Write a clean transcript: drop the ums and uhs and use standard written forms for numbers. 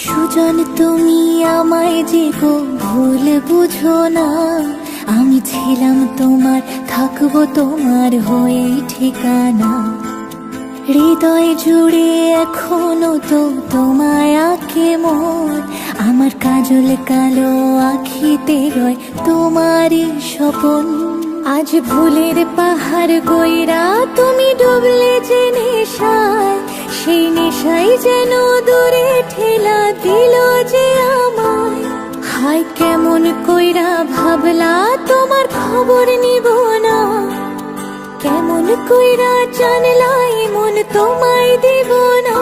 সুজন তুমি আমায় যে গো ভুল বুঝো না, আমি ছিলাম তোমার, থাকবো তোমার হয়ে ঠিকানা। হৃদয় জুড়ে এখনো তো তোমায় আঁকে মন, আমার কাজল কালো আখিতে রয় তোমারই স্বপন। আজ ভুলের পাহাড় গইরা তুমি ডুবলে যে নেশায়, সেই নেশাই যেন দূরে ঠেলা দিল যে আমায়। হায় কেমন কইরা ভাবলা তোমার খবর নিব না, কেমন কইরা জানলা এমন তোমায় দিব না।